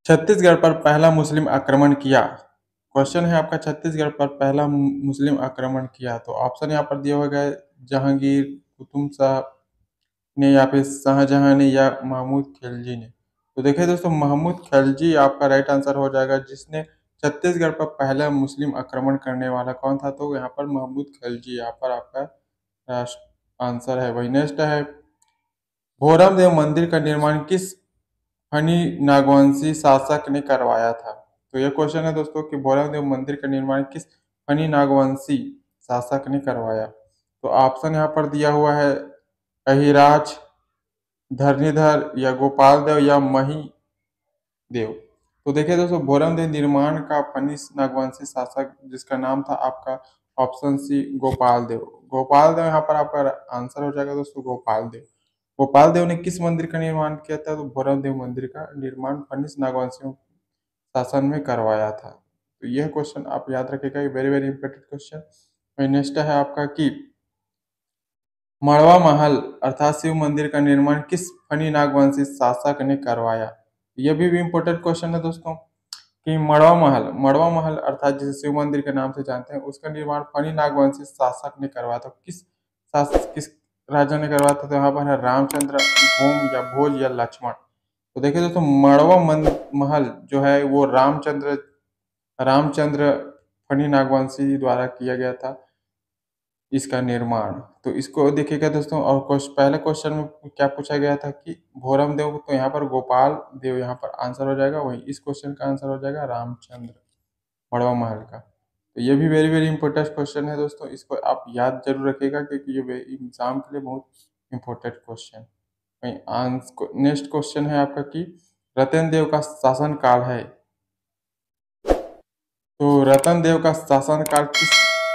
छत्तीसगढ़ पर पहला मुस्लिम आक्रमण किया। क्वेश्चन है आपका छत्तीसगढ़ पर पहला मुस्लिम आक्रमण किया। तो ऑप्शन यहाँ पर दिया हुआ है जहांगीर, कुतुब शाह ने या फिर शाहजहां ने या महमूद खिलजी ने। तो देखिए दोस्तों, महमूद खिलजी आपका राइट आंसर हो जाएगा। जिसने छत्तीसगढ़ पर पहला मुस्लिम आक्रमण करने वाला कौन था? तो यहाँ पर महमूद खिलजी यहाँ पर आपका आंसर है। वही नेक्स्ट है, भोरम देव मंदिर का निर्माण किस फनी नागवंशी शासक ने करवाया था? तो ये क्वेश्चन है दोस्तों कि भोरम देव मंदिर का निर्माण किस फनी नागवंशी शासक ने करवाया? तो ऑप्शन यहाँ पर दिया हुआ है अहिराज, धरणीधर या गोपाल देव या मही देव। तो देखिए दोस्तों, भोरम देव निर्माण का फनी नागवंशी शासक जिसका नाम था आपका ऑप्शन सी गोपाल देव। गोपाल देव यहाँ पर आपका आंसर हो जाएगा दोस्तों, गोपाल देव। गोपाल देव ने किस मंदिर का निर्माण किया था? तो भोरम देव मंदिर का निर्माण फनिस नागवंशियों शासन में करवाया था। तो यह क्वेश्चन आप याद रखिएगा, ये very very important question. Next है आपका कि मड़वा महल अर्थात शिव मंदिर का निर्माण किस फनी नागवंशी शासक ने करवाया? यह भी इम्पोर्टेंट क्वेश्चन है दोस्तों कि मड़वा महल अर्थात जिसे शिव मंदिर के नाम से जानते हैं, उसका निर्माण फनी नागवंशी शासक ने करवाया था। किस राजा ने करवाया था? तो यहाँ पर है रामचंद्र, भूम या भोज या लक्ष्मण। तो देखिए दोस्तों, महल जो है वो रामचंद्र फनी नागवंशी द्वारा किया गया था इसका निर्माण। तो इसको देखिएगा दोस्तों, और पहले क्वेश्चन में क्या पूछा गया था कि भोरम देव, तो यहाँ पर गोपाल देव यहाँ पर आंसर हो जाएगा। वही इस क्वेश्चन का आंसर हो जाएगा रामचंद्र, मड़वा महल का। तो ये भी वेरी वेरी इंपॉर्टेंट क्वेश्चन है दोस्तों, इसको आप याद जरूर रखिएगा क्योंकि ये एग्जाम के लिए बहुत इंपॉर्टेंट क्वेश्चन। वही नेक्स्ट क्वेश्चन है आपका कि रतन देव का शासन काल है। तो रतन देव का शासन काल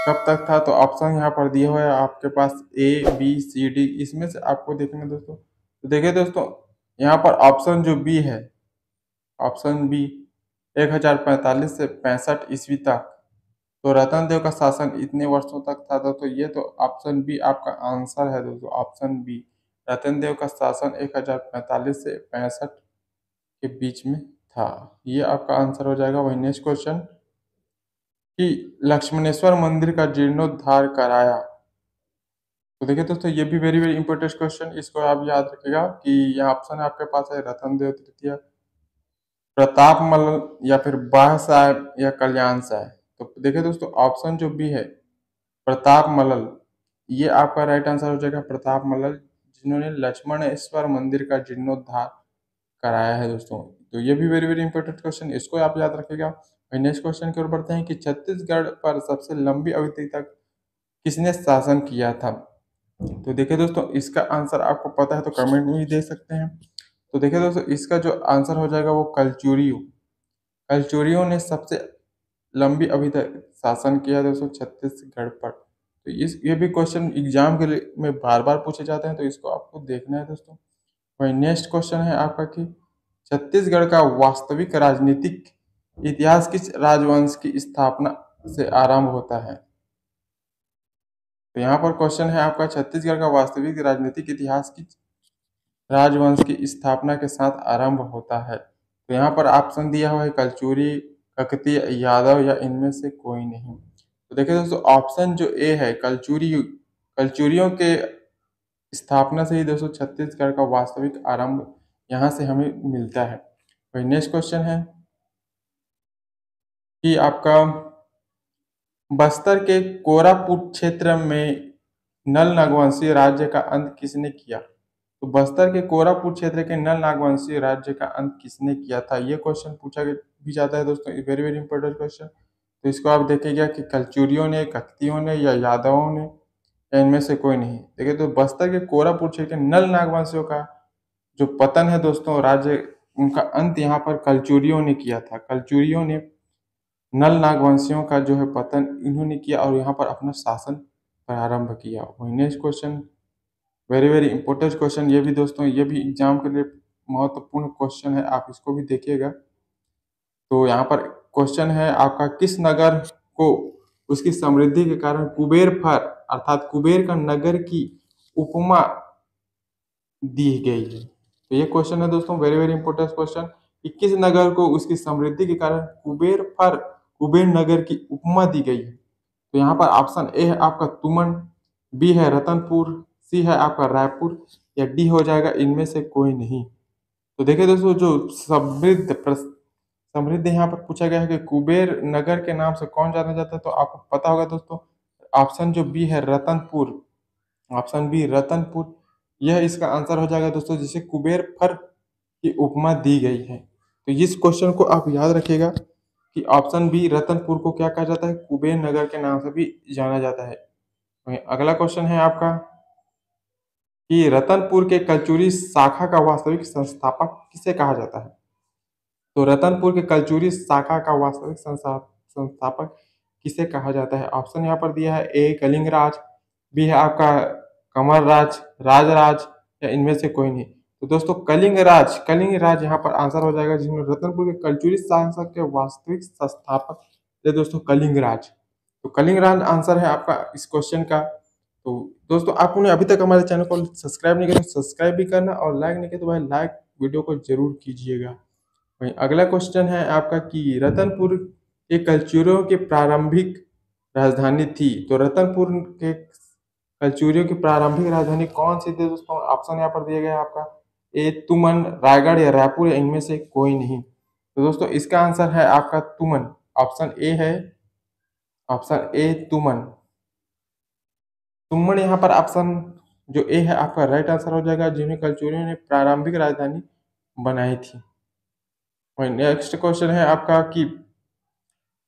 कब तक था? तो ऑप्शन यहाँ पर दिया हुआ है आपके पास A B C D, इसमें से आपको देखना दोस्तों। तो देखिए दोस्तों, यहाँ पर ऑप्शन जो बी है, ऑप्शन बी 1045 से 65 ईस्वी तक। तो रतन देव का शासन इतने वर्षों तक था। तो ये तो ऑप्शन बी आपका आंसर है दोस्तों, ऑप्शन बी। रतन देव का शासन 1045 से 65 के बीच में था। ये आपका आंसर हो जाएगा। वही नेक्स्ट क्वेश्चन कि लक्ष्मणेश्वर मंदिर का जीर्णोद्धार कराया। तो देखिए दोस्तों, ये भी वेरी वेरी इंपॉर्टेंट क्वेश्चन, इसको आप याद रखिएगा कि यह ऑप्शन आपके पास है रतन देव तृतीय, प्रताप मल्ल या फिर बाह साहब या कल्याण साहब। तो देखिए दोस्तों, ऑप्शन जो बी है प्रताप मल्ल, ये आपका राइट आंसर हो जाएगा। प्रताप मल्ल जिन्होंने लक्ष्मणेश्वर मंदिर का जीर्णोद्धार कराया है दोस्तों। तो ये भी वेरी वेरी इंपॉर्टेंट क्वेश्चन, इसको आप याद रखिएगा। नेक्स्ट क्वेश्चन की ओर बढ़ते हैं कि छत्तीसगढ़ पर सबसे लंबी अवधि तक किसने शासन किया था? तो देखिए दोस्तों, इसका आंसर आपको पता है तो कमेंट में भी दे सकते हैं। तो देखिए दोस्तों, इसका जो आंसर हो जाएगा वो कलचुरियों। कलचुरियों ने सबसे लंबी अवधि तक शासन किया दोस्तों छत्तीसगढ़ पर। तो ये भी क्वेश्चन एग्जाम के लिए में बार बार पूछे जाते हैं, तो इसको आपको देखना है दोस्तों। वही नेक्स्ट क्वेश्चन है आपका कि छत्तीसगढ़ का वास्तविक राजनीतिक इतिहास किस राजवंश की स्थापना से आरंभ होता है? तो यहाँ पर क्वेश्चन है आपका छत्तीसगढ़ का वास्तविक राजनीतिक इतिहास किस राजवंश की स्थापना के साथ आरंभ होता है? तो यहाँ पर ऑप्शन दिया हुआ है कलचुरी, ककतीय, यादव या इनमें से कोई नहीं। तो देखिए दोस्तों, ऑप्शन जो ए है कलचुरियों के स्थापना से ही दोस्तों छत्तीसगढ़ का वास्तविक आरंभ यहाँ से हमें मिलता है। वही नेक्स्ट क्वेश्चन है कि आपका बस्तर के कोरापुट क्षेत्र में नल नागवंशी राज्य का अंत किसने किया? तो बस्तर के कोरापुट क्षेत्र के नल नागवंशी राज्य का अंत किसने किया था? ये क्वेश्चन पूछा भी जाता है दोस्तों, वेरी वेरी इंपॉर्टेंट क्वेश्चन। तो इसको आप देखिएगा कि कलचुरियों ने, ककतियों ने या यादवों ने या इनमें से कोई नहीं। देखिए तो बस्तर के कोरापुट क्षेत्र के नल नागवंशियों का जो पतन है दोस्तों, राज्य उनका अंत यहाँ पर कलचुरियों ने किया था। कलचुरियों ने नल नागवंशियों का जो है पतन इन्होंने किया और यहाँ पर अपना शासन प्रारंभ किया। वही next question, very very important question, ये भी दोस्तों, ये भी एग्जाम के लिए महत्वपूर्ण क्वेश्चन है, आप इसको भी देखिएगा। तो यहाँ पर क्वेश्चन है आपका किस नगर को उसकी समृद्धि के कारण कुबेर फर अर्थात कुबेर का नगर की उपमा दी गई है? तो ये क्वेश्चन है दोस्तों, वेरी वेरी इंपॉर्टेंट क्वेश्चन। कि किस नगर को उसकी समृद्धि के कारण कुबेर नगर की उपमा दी गई है? तो यहाँ पर ऑप्शन ए है आपका तुमन, बी है रतनपुर, सी है आपका रायपुर, या डी हो जाएगा इनमें से कोई नहीं। तो देखिए दोस्तों, जो समृद्ध यहाँ पर पूछा गया है कि कुबेर नगर के नाम से कौन जाना जाता है, तो आपको पता होगा दोस्तों, ऑप्शन जो बी है रतनपुर, ऑप्शन बी रतनपुर, यह इसका आंसर हो जाएगा दोस्तों, जिसे कुबेर फर की उपमा दी गई है। तो इस क्वेश्चन को आप याद रखिएगा कि ऑप्शन बी रतनपुर को क्या कहा जाता है, कुबेर नगर के नाम से भी जाना जाता है। वहीं अगला क्वेश्चन है आपका कि रतनपुर के कलचुरी शाखा का वास्तविक संस्थापक किसे कहा जाता है? तो रतनपुर के कलचुरी शाखा का वास्तविक संस्थापक किसे कहा जाता है? ऑप्शन यहाँ पर दिया है, ए कलिंगराज, बी है आपका कमरराज, राजराज, या इनमें से कोई नहीं। तो दोस्तों कलिंगराज यहाँ पर आंसर हो जाएगा, जिसमें रतनपुर के कलचुरी शासक के वास्तविक संस्थापक थे दोस्तों कलिंगराज। तो कलिंगराज आंसर है आपका इस क्वेश्चन का। तो दोस्तों, आपने अभी तक हमारे चैनल को सब्सक्राइब नहीं किया तो सब्सक्राइब भी करना, और लाइक नहीं किया तो भाई लाइक वीडियो को जरूर कीजिएगा। वहीं अगला क्वेश्चन है आपका कि रतनपुर के कलचुरियों की प्रारंभिक राजधानी थी। तो रतनपुर के कलचुरियों की प्रारंभिक राजधानी कौन सी थी दोस्तों? ऑप्शन यहाँ पर दिया गया है आपका, ए तुमन, रायगढ़, या रायपुर, या इनमें से कोई नहीं। तो दोस्तों, इसका आंसर है आपका तुमन, ऑप्शन ए है, ऑप्शन ए तुमन। तुमन यहाँ पर ऑप्शन जो ए है आपका राइट आंसर हो जाएगा, जिन्हें कलचुरियों ने प्रारंभिक राजधानी बनाई थी। वहीं नेक्स्ट क्वेश्चन है आपका कि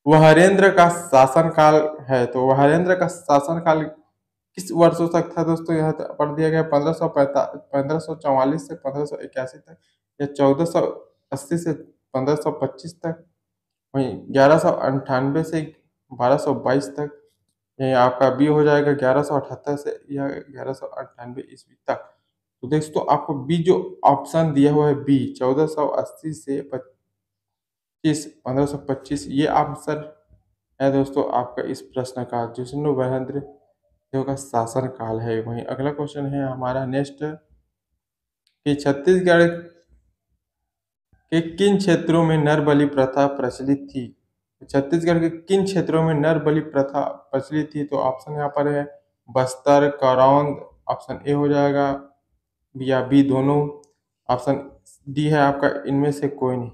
वहरेंद्र का शासनकाल है। तो वहरेंद्र का शासनकाल किस वर्षों तक था दोस्तों? यहाँ पर दिया गया 1544 से 1581 तक, या 1480 से 1525 तक, वहीं 1198 से 1222 तक, यही आपका बी हो जाएगा 1178 से या 1198 ईस्वी तक। तो दोस्तों, आपको बी जो ऑप्शन दिया हुआ है, बी 1480 से 1525, ये आंसर है दोस्तों आपका इस प्रश्न का, जिसमें वहेंद्र देव का शासन काल है। वहीं अगला क्वेश्चन है हमारा नेक्स्ट कि छत्तीसगढ़ के किन क्षेत्रों में नर बलि प्रथा प्रचलित थी? छत्तीसगढ़ के किन क्षेत्रों में नर बलि प्रथा प्रचलित थी? तो ऑप्शन यहाँ पर है बस्तर, करौंद, ऑप्शन ए हो जाएगा, या बी दोनों, ऑप्शन डी है आपका इनमें से कोई नहीं।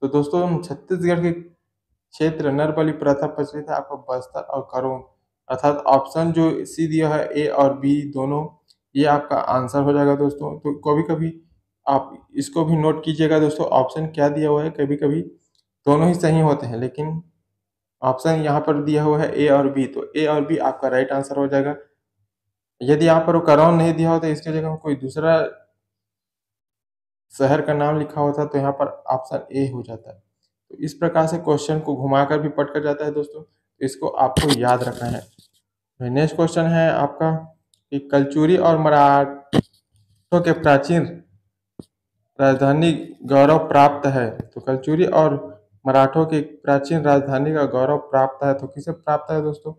तो दोस्तों, छत्तीसगढ़ के क्षेत्र नर बलि प्रथा प्रचलित है आपका बस्तर और करौंद, अर्थात ऑप्शन जो सी दिया है, ए और बी दोनों, ये आपका आंसर हो जाएगा दोस्तों। तो कभी कभी आप इसको भी नोट कीजिएगा दोस्तों, ऑप्शन क्या दिया हुआ है, कभी कभी दोनों ही सही होते हैं, लेकिन ऑप्शन यहाँ पर दिया हुआ है ए और बी, तो ए और बी आपका राइट आंसर हो जाएगा। यदि यहाँ पर करौंद नहीं दिया हो तो इसकी जगह कोई दूसरा शहर का नाम लिखा होता तो यहाँ पर ऑप्शन ए हो जाता है। तो इस प्रकार से क्वेश्चन को घुमाकर भी पढ़ कर जाता है दोस्तों, तो इसको आपको याद रखना है। नेक्स्ट क्वेश्चन है आपका कि कलचुरी और मराठों के प्राचीन राजधानी गौरव प्राप्त है। तो कलचुरी और मराठों की प्राचीन राजधानी का गौरव प्राप्त है, तो किसे प्राप्त है दोस्तों?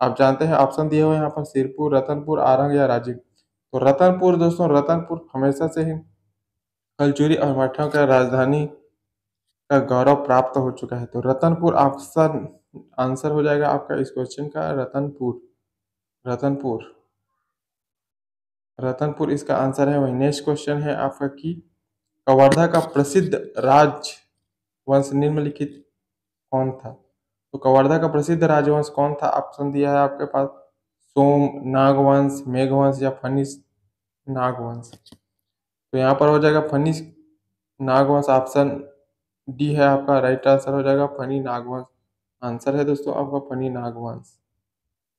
आप जानते हैं, ऑप्शन दिए हुए हैं यहाँ पर, सिरपुर, रतनपुर, आरंग, या राजीव। तो रतनपुर दोस्तों, रतनपुर हमेशा से ही कलचुरी और मराठों का राजधानी का गौरव प्राप्त हो चुका है। तो रतनपुर ऑप्शन आंसर हो जाएगा आपका इस क्वेश्चन का, रतनपुर, रतनपुर, रतनपुर इसका आंसर है। वही नेक्स्ट क्वेश्चन है आपका कि कवर्धा का प्रसिद्ध राजवंश निम्नलिखित कौन था? तो कवर्धा का प्रसिद्ध राजवंश कौन था? ऑप्शन दिया है आपके पास, सोम, नागवंश, मेघवंश, या फनिश नागवंश। तो यहाँ पर हो जाएगा फनिश नागवंश, ऑप्शन डी है आपका राइट आंसर हो जाएगा, फनी नागवंश आंसर है दोस्तों आपका, फनी नागवंश।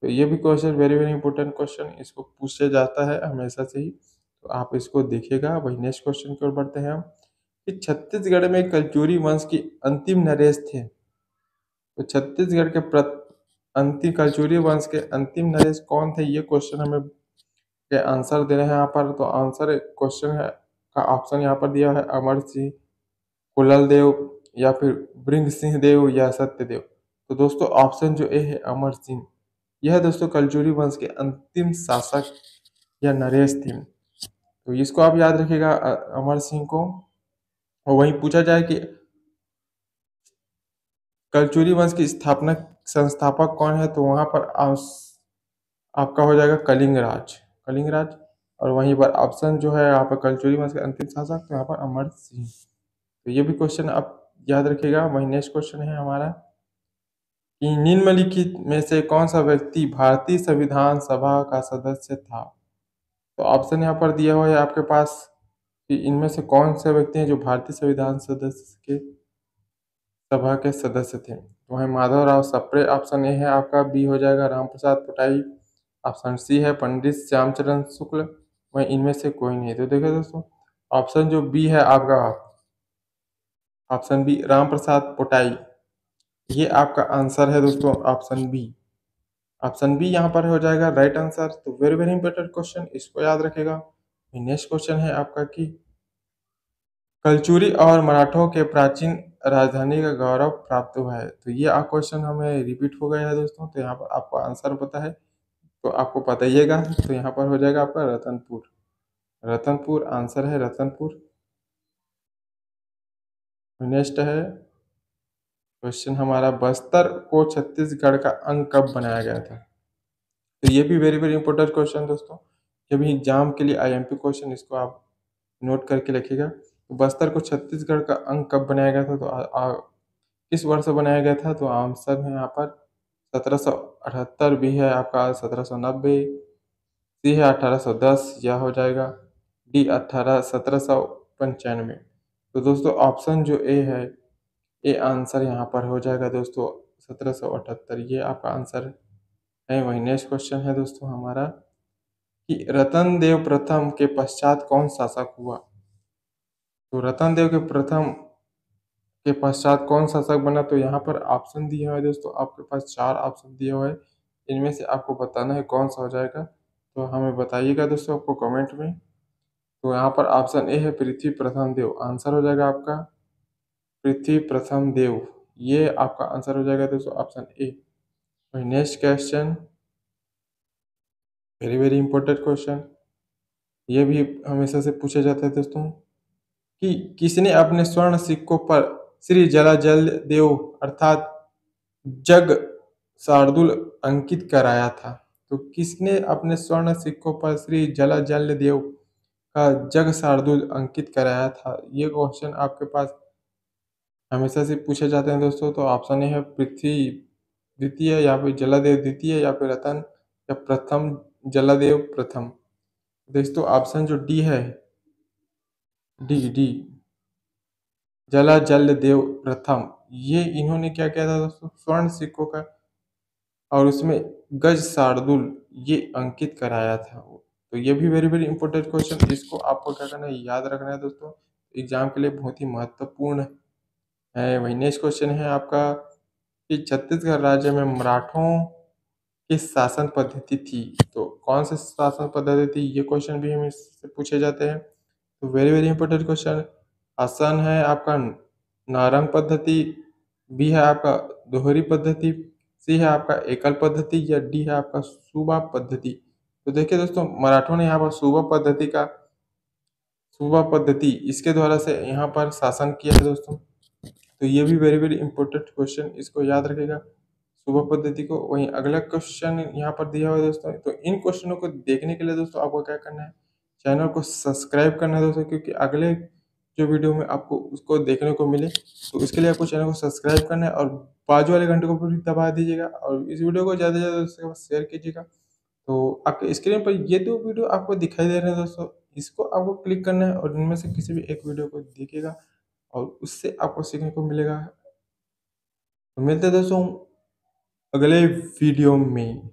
तो ये भी question very very important question, इसको पूछा जाता है हमेशा से ही, तो आप इसको देखिएगा। वही नेक्स्ट क्वेश्चन की ओर बढ़ते हैं हम कि छत्तीसगढ़ में कलचुरी वंश की अंतिम नरेश थे। तो छत्तीसगढ़ के अंतिम कलचुरी वंश के अंतिम नरेश कौन थे? ये क्वेश्चन हमें के आंसर दे रहे हैं यहाँ पर। तो आंसर क्वेश्चन है का ऑप्शन यहाँ पर दिया है, अमर सिंह, कुलल देव, या फिर ब्रिंग सिंह देव, या सत्यदेव। तो दोस्तों, ऑप्शन जो ए है अमर सिंह, यह दोस्तों कलचुरी वंश के अंतिम शासक या नरेश थे। तो इसको आप याद रखिएगा, अमर सिंह को और वहीं पूछा जाए कि कलचुरी वंश की स्थापना संस्थापक कौन है, तो वहाँ पर आपका हो जाएगा कलिंगराज। कलिंगराज। और वहीं पर ऑप्शन जो है यहाँ पर कलचुरी वंश के अंतिम शासक, तो यहाँ पर अमर सिंह। तो ये भी क्वेश्चन आप याद रखिएगा। वही नेक्स्ट क्वेश्चन है हमारा कि निम्नलिखित में से कौन सा व्यक्ति भारतीय संविधान सभा का सदस्य था। तो ऑप्शन यहाँ पर दिया हुआ है आपके पास कि इनमें से कौन से व्यक्ति हैं जो भारतीय संविधान सदस्य के सभा के सदस्य थे। तो वहीं माधव राव सप्रे ऑप्शन ए है आपका, बी हो जाएगा राम प्रसाद पोटाई, ऑप्शन सी है पंडित श्यामचरण शुक्ल, वहीं इनमें से कोई नहीं। तो देखिए दोस्तों, ऑप्शन जो बी है आपका, ऑप्शन बी राम प्रसाद पोटाई, ये आपका आंसर है दोस्तों, ऑप्शन बी। ऑप्शन बी यहाँ पर हो जाएगा राइट आंसर। तो वेरी वेरी इंपॉर्टेंट क्वेश्चन, इसको याद रखेगा। नेक्स्ट क्वेश्चन है आपका कि कलचुरी और मराठों के प्राचीन राजधानी का गौरव प्राप्त हुआ है। तो ये क्वेश्चन हमें रिपीट हो गया है दोस्तों। तो यहाँ पर आपको आंसर पता है तो आपको बताइएगा। तो यहाँ पर हो जाएगा आपका रतनपुर। रतनपुर आंसर है, रतनपुर। नेक्स्ट है क्वेश्चन हमारा, बस्तर को छत्तीसगढ़ का अंग कब बनाया गया था। तो ये भी वेरी वेरी इंपॉर्टेंट क्वेश्चन दोस्तों, ये भी एग्जाम के लिए आईएमपी क्वेश्चन, इसको आप नोट करके लिखिएगा। तो बस्तर को छत्तीसगढ़ का अंग कब बनाया गया था, तो किस वर्ष बनाया गया था। तो आंसर है यहाँ पर 1778, भी है आपका 1790, सी है 1810, यह हो जाएगा डी 1795। तो दोस्तों ऑप्शन जो ए है, ए आंसर यहाँ पर हो जाएगा दोस्तों 1778, ये आपका आंसर है। वही नेक्स्ट क्वेश्चन है दोस्तों हमारा कि रतन देव प्रथम के पश्चात कौन शासक हुआ। तो रतन देव के प्रथम के पश्चात कौन शासक बना, तो यहाँ पर ऑप्शन दिया हुआ है दोस्तों, आपके पास 4 ऑप्शन दिए हुए हैं। इनमें से आपको बताना है कौन सा हो जाएगा। तो हमें बताइएगा दोस्तों आपको कमेंट में। तो यहाँ पर ऑप्शन ए है पृथ्वी प्रथम देव, आंसर हो जाएगा आपका पृथ्वी प्रथम देव, ये आपका आंसर हो जाएगा दोस्तों, option A. Next question, very very important question, ये भी हमेशा से पूछा जाता है दोस्तों कि किसने अपने स्वर्ण सिक्कों पर श्री जलाजल देव अर्थात जग शार्दुल अंकित कराया था। तो किसने अपने स्वर्ण सिक्कों पर श्री जलाजल देव का जग शार्दुल अंकित कराया था, ये क्वेश्चन आपके पास हमेशा से पूछे जाते हैं दोस्तों। तो ऑप्शन ए है पृथ्वी द्वितीय, या फिर जलादेव द्वितीय, या फिर रतन, या प्रथम जलादेव प्रथम। दोस्तों ऑप्शन जो डी है, डी डी जलाजल देव प्रथम, ये इन्होंने क्या किया था दोस्तों, स्वर्ण सिक्कों का और उसमें गज शार्दुल ये अंकित कराया था। तो ये भी वेरी वेरी इंपॉर्टेंट क्वेश्चन, इसको आपको क्या करना है, याद रखना है दोस्तों, एग्जाम के लिए बहुत ही महत्वपूर्ण है। वही नेक्स्ट क्वेश्चन है आपका कि छत्तीसगढ़ राज्य में मराठों की शासन पद्धति थी। तो कौन सी शासन पद्धति थी, ये क्वेश्चन भी हमें से पूछे जाते हैं। तो वेरी वेरी इंपॉर्टेंट क्वेश्चन, आसान है आपका नारंग पद्धति, बी है आपका दोहरी पद्धति, सी है आपका एकल पद्धति, या डी है आपका सूबा पद्धति। तो देखिए दोस्तों, मराठों ने यहाँ पर सूबा पद्धति इसके द्वारा से यहाँ पर शासन किया है दोस्तों। तो ये भी वेरी वेरी इंपॉर्टेंट क्वेश्चन, इसको याद रखेगा सूबा पद्धति को। वहीं अगला क्वेश्चन यहाँ पर दिया हुआ है दोस्तों। तो इन क्वेश्चनों को देखने के लिए दोस्तों आपको क्या करना है, चैनल को सब्सक्राइब करना है दोस्तों, क्योंकि अगले जो वीडियो में आपको उसको देखने को मिले, तो इसके लिए आपको चैनल को सब्सक्राइब करना है और बाजू वाले घंटे को भी दबा दीजिएगा और इस वीडियो को ज़्यादा से ज़्यादा दोस्तों के पास शेयर कीजिएगा। तो आपके स्क्रीन पर ये 2 वीडियो आपको दिखाई दे रहे हैं दोस्तों, इसको आपको क्लिक करना है और इनमें से किसी भी एक वीडियो को देखिएगा और उससे आपको सीखने को मिलेगा। तो मिलते हैं दोस्तों अगले वीडियो में।